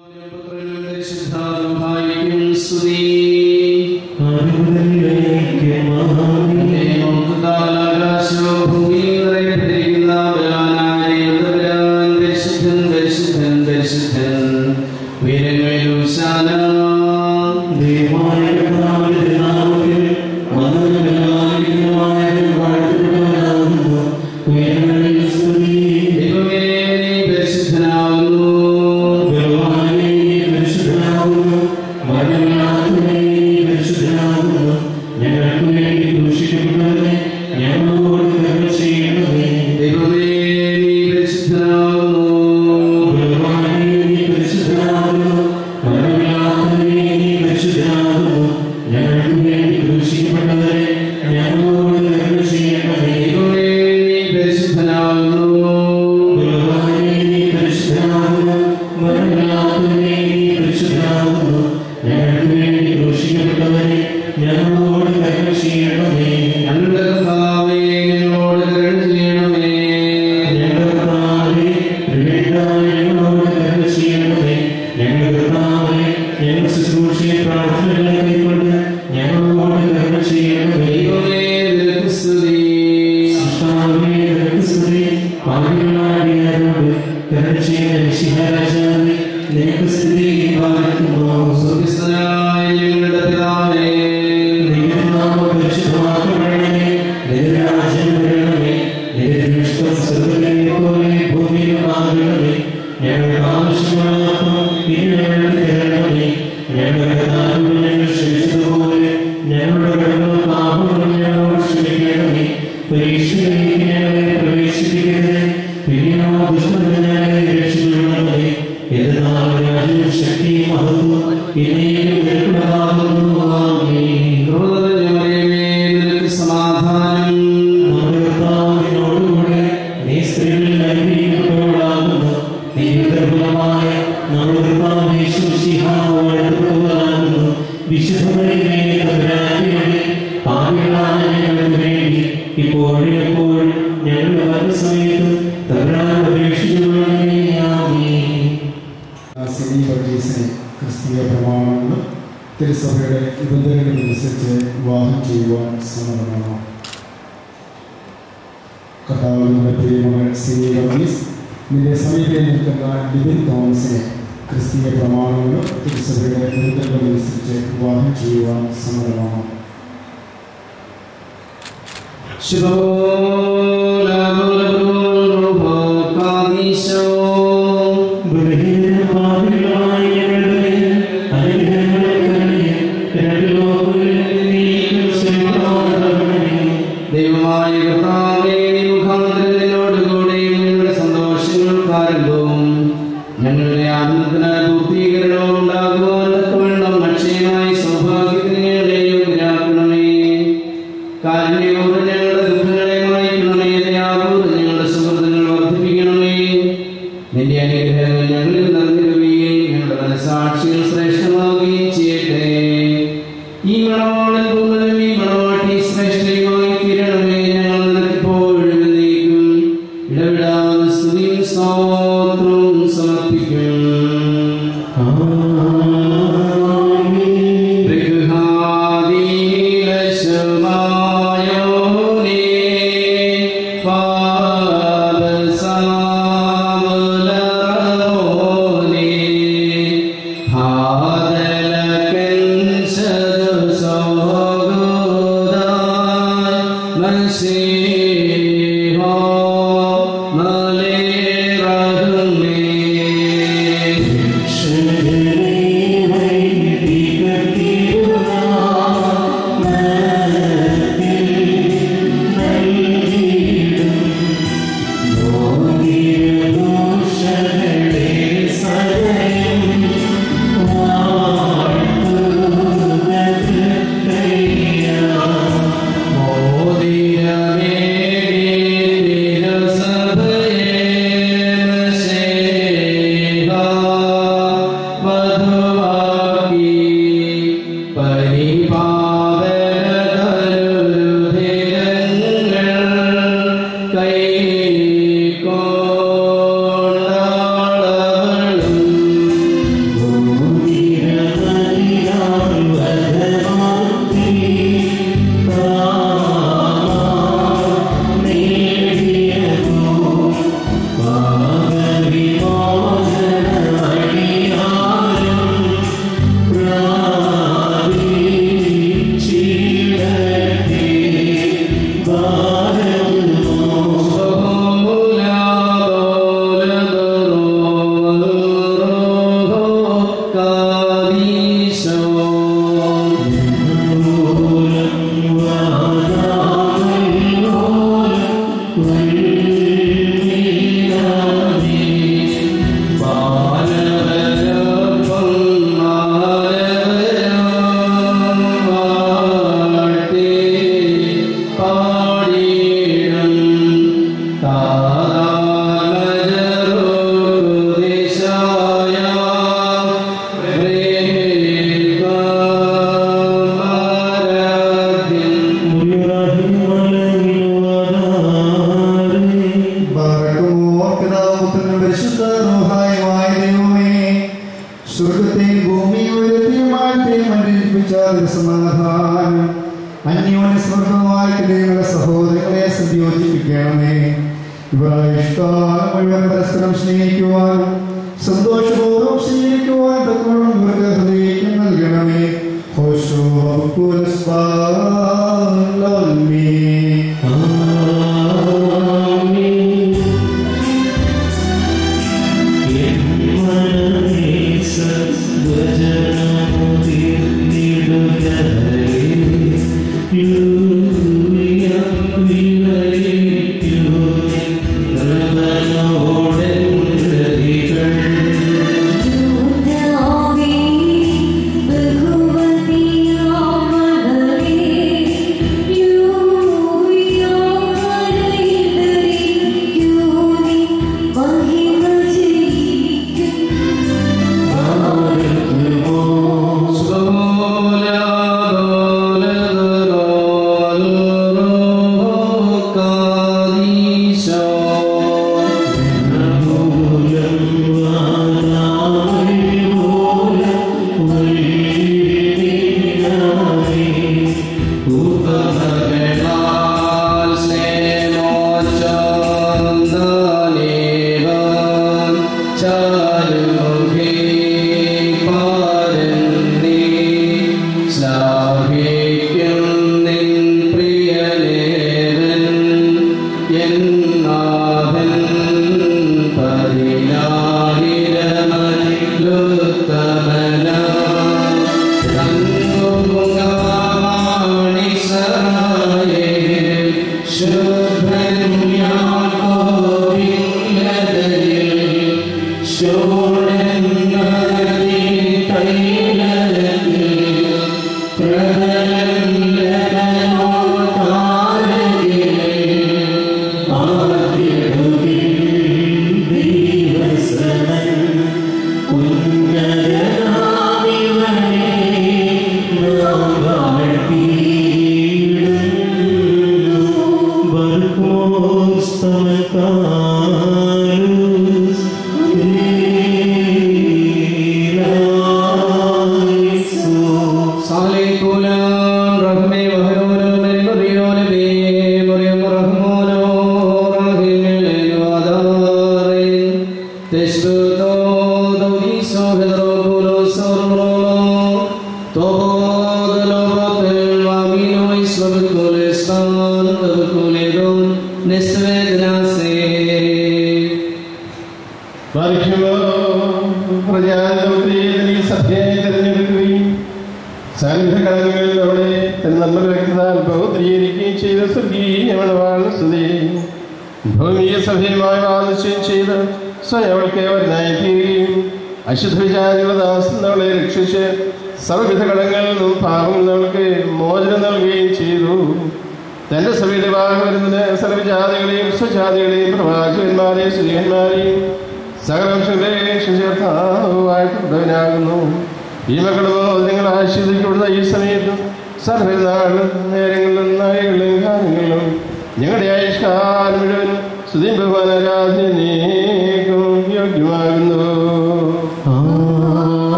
Modia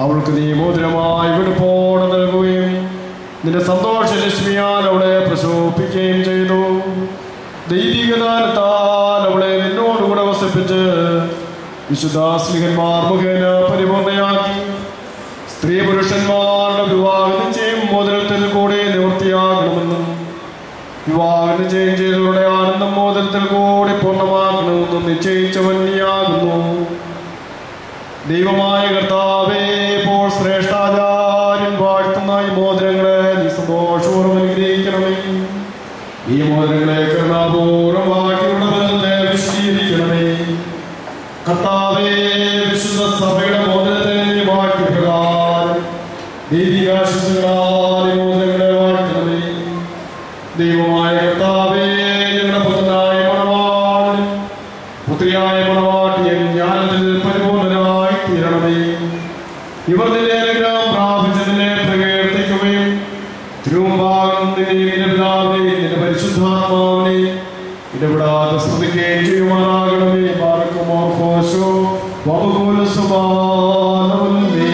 അവൾക്ക് നീ മോതിരമായി വെളുപ്പോടെ നൽകുകയും നിന്റെ സന്തോഷലക്ഷ്മിയാൽ അവളെ പ്രശോഭിക്കുകയും ചെയ്തു. ദൈവികദാനത്താൽ അവളെ നിന്നോടുകൂടെ വസിപ്പിച്ച് വിശുദ്ധാസ്ലിഹന്മാർ മുഖേന പരിപൂർണയാക്കി. സ്ത്രീ പുരുഷന്മാരുടെ വിവാഹ നിശ്ചയം മോതിരത്തിൽ കൂടെ നിവൃത്തിയാകണമെന്നും വിവാഹ നിശ്ചയം ചെയ്തവരുടെ ആനന്ദം മോതിരത്തിൽ കൂടി പൂർണ്ണമാക്കണമെന്നും നിശ്ചയിച്ചവൻ നീയാകുന്നു. ദൈവമായ കർത്താവേ, ഇപ്പോൾ ശ്രേഷ്ഠാചാര്യൻ വാഴ്ത്തുന്ന ഈ മോതിരങ്ങളെ നീ സന്തോഷപൂർവ്വം അനുഗ്രഹിക്കണമേ. ഈ മോതിരങ്ങളെ കരുണാപൂർവ്വം വാഴ്ത്തിയുള്ള ബന്ധത്തെ വിശദീകരിക്കണമേ. കർത്താവേ, വിശുദ്ധ സഭയുടെ മോതിരത്തെ നീ വാഴ്ത്തിയ പ്രകാരം ദൈവികാശിസുകളാൽ ഈ മോതിരങ്ങളെ വാഴ്ത്തണമേ. ദൈവമായ കർത്താവേ, ഞങ്ങളുടെ പുത്രനായ മണവാളൻ പുത്രിയായ മണവാട്ടിയൻ ജ്ഞാനത്തിൽ പരിപൂർണനായി തീരണമേ. ഇവർ നിന്റെ അനുഗ്രഹം പ്രാപിച്ചതിനെ പ്രകീർത്തിക്കുകയും തിരുമുമ്പാകം നിന്റെ പിതാവിനെ നിന്റെ പരിശുദ്ധാത്മാവിനെ ഇടപെടാതെ സ്തുതിക്കുകയും ചെയ്യുമാറാകണമേ. ബാറക്കുമോ ഘോഷോ വബുകുല സുബാനവൽമേ.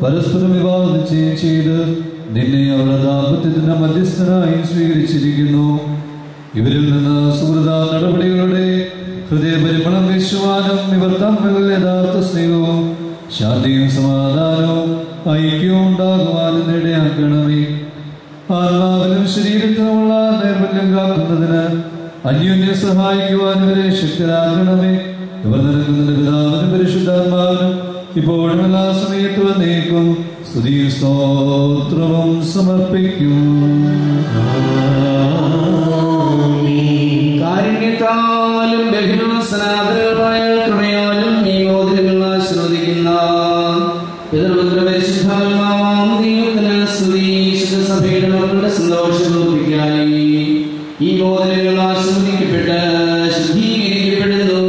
പരസ്പരം വിവാഹം ചെയ്ത് നിന്നെ അവരുടെ ദാമ്പത്യത്തിന്റെ മധ്യസ്ഥനായി സ്വീകരിച്ചിരിക്കുന്നു. ഇവരിൽ നിന്ന് സുഹൃത നടപടികളുടെ ഹൃദയപരിമളം വീശുവാനും ഇവർ തമ്മിൽ യഥാർത്ഥ സ്നേഹവും ശാന്തിയും സമാധാനവും ഐക്യവും ഉണ്ടാകുവാനും ഇടയാക്കണമേ. ആത്മാവിലും ശരീരത്തിനുമുള്ള നൈർമല്യം കാക്കുന്നതിന് അന്യോന്യം സഹായിക്കുവാൻ ഇവരെ ശക്തരാക്കണമേ. ഇവർ നിരക്കുന്നതിന്റെ പിതാവിനും പരിശുദ്ധാത്മാവിനും ഇപ്പോഴും എല്ലാ സമയത്തും എന്നേക്കും സ്തുതിയും സ്തോത്രവും സമർപ്പിക്കും. കാരുണ്യത്താലും ബഹുസനാദരമായ കൃപയാലും ഈ മോതിരങ്ങൾ ആശ്രവദിക്കുന്ന പിതൃപുത്ര പരിശുദ്ധാത്മാവാം ദൈവത്തിന് സ്തുതി. വിശുദ്ധ സഭയുടെ മക്കളുടെ സന്തോഷപൂർത്തിക്കായി ഈ മോതിരങ്ങൾ ആശ്രവദിക്കപ്പെട്ട് ശുദ്ധീകരിക്കപ്പെടുന്നു.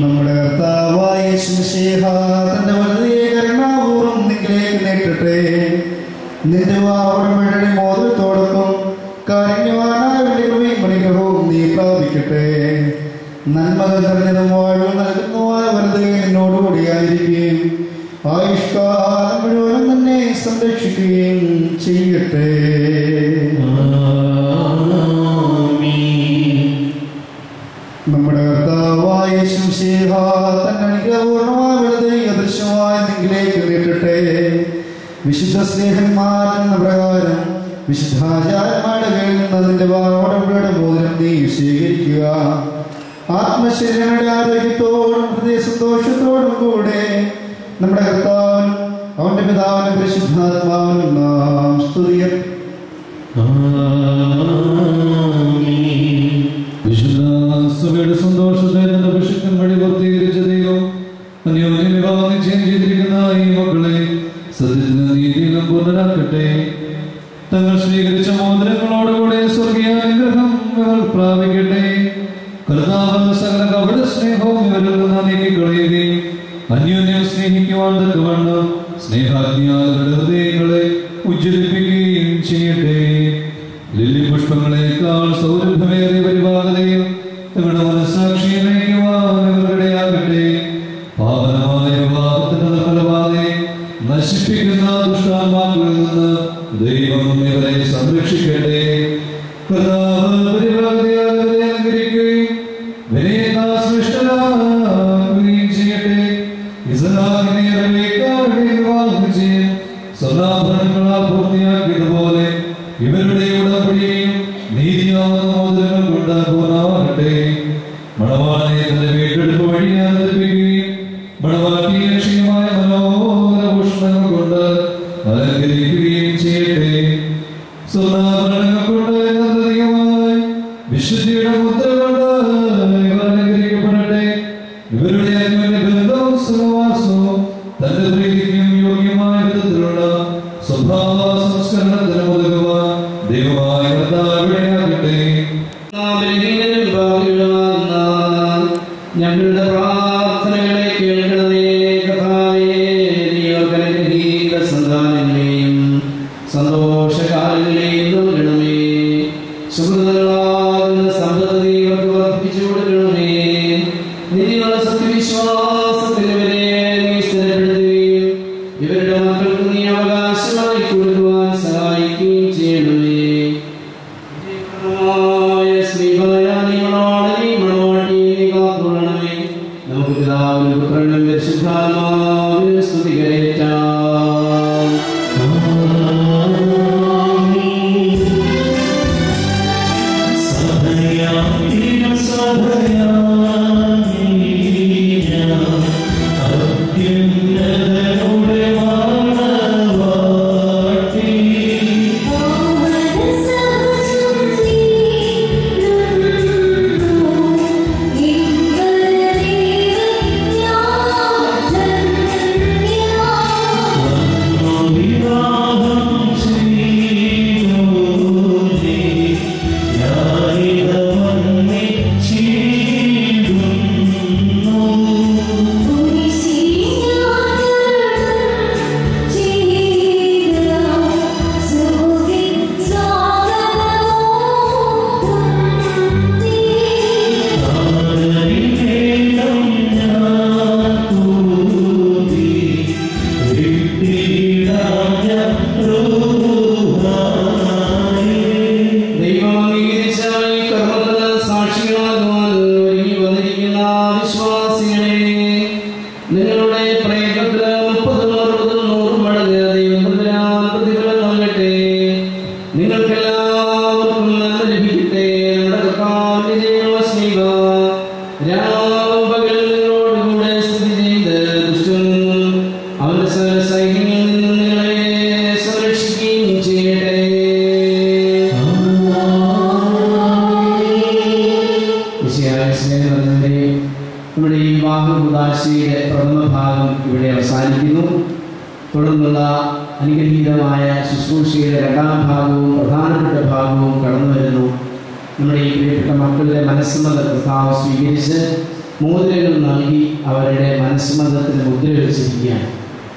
നമ്മുടെ കർത്താവായ യേശുമിശിഹ തന്റെ വലതുകൈ കരുണാപൂർവ്വം നിന്നിലേക്ക് നീട്ടട്ടെ. നിന്റെ വാവടമഴയുടെ മോദത്തോടൊപ്പം കാരുണ്യവാനായ കൃപയും അനുഗ്രഹവും നീ പ്രാപിക്കട്ടെ. നന്മകൾ നിറഞ്ഞതും വാഴ്വ് നൽകുന്നതുമായ വലതുകൈ നിന്നോടുകൂടിയായിരിക്കുകയും ആയുഷ്കാലം മുഴുവനും തന്നെ സംരക്ഷിക്കുകയും ചെയ്യട്ടെ. നമ്മുടെ കർത്താവായ യേശുമിശിഹ തന്റെ അനുഗ്രഹപൂർണ്ണമായ വലതുകൈ അദൃശ്യമായ നിന്നിലേക്ക് നീട്ടട്ടെ. വിശുദ്ധ സ്നേഹന്മാർ എന്ന പ്രകാരം വിശുദ്ധാചാര്യന്മാരുടെ കയ്യിൽ നിന്ന് അതിന്റെ വാവടമഴയുടെ മോതിരം നീ സ്വീകരിക്കുക. ആത്മശരീരങ്ങളുടെ ആരോഗ്യത്തോടും ഹൃദയ സന്തോഷത്തോടും കൂടെ നമ്മുടെ കർത്താവിനും അവന്റെ പിതാവിനും പരിശുദ്ധാത്മാവിനും നാം സ്തുതിക്കും. വിശുദ്ധയുടെ സന്തോഷത്തെ തന്റെ അഭിഷേകം വഴി പൂർത്തീകരിച്ച ദൈവം അന്യോന്യം വിവാഹം നിശ്ചയം ചെയ്തിരിക്കുന്ന ഈ മക്കളെ സത്യത്തിന് നീതിയിലും പൂർണ്ണരാക്കട്ടെ. തങ്ങൾ സ്വീകരിച്ച മോതിരങ്ങളോടുകൂടെ സ്വർഗീയ അനുഗ്രഹം ഇവർ പ്രാപിക്കട്ടെ. കർത്താവ് സകല കപട സ്നേഹവും ഇവരിൽ നിന്ന് നീക്കിക്കളയുകയും അന്യോന്യം സ്നേഹിക്കുവാൻ തക്കവണ്ണം സ്നേഹാഗ്നിയാൽ അവരുടെ ഹൃദയങ്ങളെ ഉജ്ജ്വലിപ്പിക്കുകയും ചെയ്യട്ടെ. ലില്ലി പുഷ്പങ്ങളെക്കാൾ സൗരഭ്യമേറിയ പരിപാകതയും തങ്ങളുടെ മനസ്സാക്ഷിയെ നയിക്കുവാൻ ഇവർക്കിടയാകട്ടെ. പാവനമായ വിവാഹത്തിന്റെ നിർമ്മലപാതയെ നശിപ്പിക്കുന്ന ദുഷ്ടാത്മാക്കളിൽ നിന്ന് ദൈവം ഇവരെ സംരക്ഷിക്കട്ടെ. കർത്താവ് പരിപാകതയാൽ ഇവരെ അലങ്കരിക്കുകയും വിനയത്താൽ സൃഷ്ടരാകുകയും ചെയ്യട്ടെ. സ്വർണ്ണാഭരണങ്ങളാൽ പൂർത്തിയാക്കിയതുപോലെ ഇവരുടെ ഉടമ്പടിയും നീതിയാവുന്ന മോതിരങ്ങൾ കൊണ്ട് പൂർണ്ണമാകട്ടെ. മണവാളനെ തന്റെ വീണ്ടെടുപ്പ് വഴി അവതരിപ്പിക്കുകയും മണവാട്ടിയെ ക്ഷീണമായ മനോഹരഭൂഷണങ്ങൾ കൊണ്ട് അലങ്കരിക്കുകയും ചെയ്യട്ടെ. സ്വർണ്ണാഭരണങ്ങൾ കൊണ്ട് എന്നധികമായി വിശുദ്ധിയുടെ മുദ്ര കൊണ്ട് ഇവർ അലങ്കരിക്കപ്പെടട്ടെ. ഇവരുടെ അന്യോന്യ ബന്ധവും സഹവാസവും തന്റെ പ്രീതിക്കും യോഗ്യമായ വിധത്തിലുള്ള സ്വഭാവ സംസ്കരണത്തിന് ഉതകുവാൻ ദൈവമായ കർത്താവിടെയാകട്ടെ. ഞങ്ങളുടെ പ്രാർത്ഥനകളെ കേൾക്കണമേ കർത്താവേ. ദൈവകനുഗ്രഹീത സന്താനങ്ങളെയും സന്തോഷകാലങ്ങളെയും നൽകണമേ. സുഹൃത്തുക്കളാകുന്ന സമ്പത്ത് ഇവർക്ക് വർദ്ധിപ്പിച്ചു കൊടുക്കണമേ. നിന്നുള്ള സത്യവിശ്വാസത്തിൽ ഇവരെ നീ സ്ഥിരപ്പെടുത്തുകയും ഇവരുടെ മക്കൾക്ക് നീ അവകാശമായി കൊടുക്കുവാൻ സഹായിക്കുകയും ചെയ്യണമേ. നമുക്ക് പിതാവിനും പുത്രനും പരിശുദ്ധാത്മാവിനും സ്തുതി കരേറ്റാം. നമ്മുടെ ഈ വിവാഹ പ്രഥമ ഭാഗം ഇവിടെ അവസാനിക്കുന്നു. തുടർന്നുള്ള അനുഗ്രഹീതമായ ശുശ്രൂഷയുടെ രണ്ടാം ഭാഗവും പ്രധാനപ്പെട്ട ഭാഗവും കടന്നു വരുന്നു. നമ്മുടെ ഈ പ്രിയപ്പെട്ട മക്കളുടെ മനസ്സമ്മത കർത്താവ് സ്വീകരിച്ച് മോതിരങ്ങൾ നൽകി അവരുടെ മനസ്സമ്മതത്തിന് മുദ്ര വെച്ചിരിക്കുകയാണ്.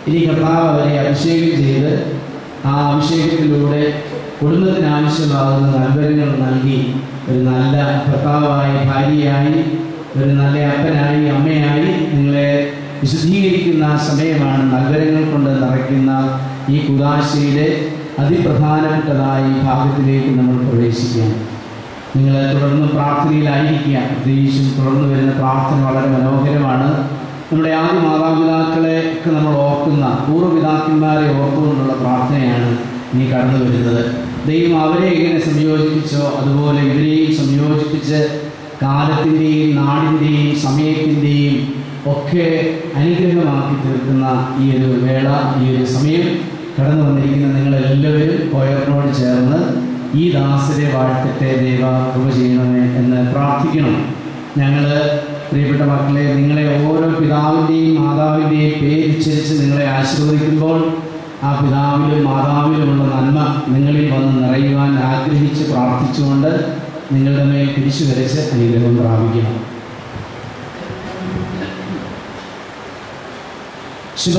ഇനി കർത്താവ് അവരെ അഭിഷേകം ചെയ്ത് ആ അഭിഷേകത്തിലൂടെ കുടുംബത്തിന് ആവശ്യമാകുന്ന നൽവരങ്ങൾ നൽകി ഒരു നല്ല ഭർത്താവായി, ഭാര്യയായി, ഒരു നല്ല അപ്പനായി, അമ്മയായി നിങ്ങളെ വിശുദ്ധീകരിക്കുന്ന സമയമാണ്. നൽവരങ്ങൾ കൊണ്ട് നിറയ്ക്കുന്ന ഈ കുദാശയുടെ അതിപ്രധാനപ്പെട്ടതായ ഈ ഭാഗത്തിലേക്ക് നമ്മൾ പ്രവേശിക്കുകയാണ്. നിങ്ങൾ തുടർന്ന് പ്രാർത്ഥനയിലായിരിക്കുക. പ്രത്യേകിച്ചും തുടർന്ന് വരുന്ന പ്രാർത്ഥന വളരെ മനോഹരമാണ്. നമ്മുടെ ആദ്യ മാതാപിതാക്കളെ ഒക്കെ നമ്മൾ ഓർക്കുന്ന, പൂർവ്വപിതാക്കന്മാരെ ഓർത്തുകൊണ്ടുള്ള പ്രാർത്ഥനയാണ് ഇനി കടന്നു വരുന്നത്. ദൈവം അവരെ എങ്ങനെ സംയോജിപ്പിച്ചോ അതുപോലെ ഇവരെയും സംയോജിപ്പിച്ച് കാലത്തിൻ്റെയും നാടിൻ്റെയും സമയത്തിൻ്റെയും ഒക്കെ അനുഗ്രഹമാക്കി തീർക്കുന്ന ഈ ഒരു വേള, ഈ ഒരു സമയം കടന്നു വന്നിരിക്കുന്ന നിങ്ങളെല്ലാവരും കൊയറിനോട് ചേർന്ന് ഈ ദാസരെ വാഴ്ത്തട്ടെ, ദൈവ കൃപ ചെയ്യണമേ എന്ന് പ്രാർത്ഥിക്കണം. ഞങ്ങൾ പ്രിയപ്പെട്ട മക്കളെ, നിങ്ങളെ ഓരോ പിതാവിൻ്റെയും മാതാവിൻ്റെയും പേരുച്ചരിച്ച് നിങ്ങളെ ആശീർവദിക്കുമ്പോൾ ആ പിതാവിലും മാതാവിലുമുള്ള നന്മ നിങ്ങളിൽ വന്ന് നിറയുവാൻ ആഗ്രഹിച്ച് പ്രാർത്ഥിച്ചുകൊണ്ട് നിങ്ങളുടെ മേൽ പിടിച്ചു വരച്ച് അനുഗ്രഹം പ്രാപിക്കണം. ശുഭ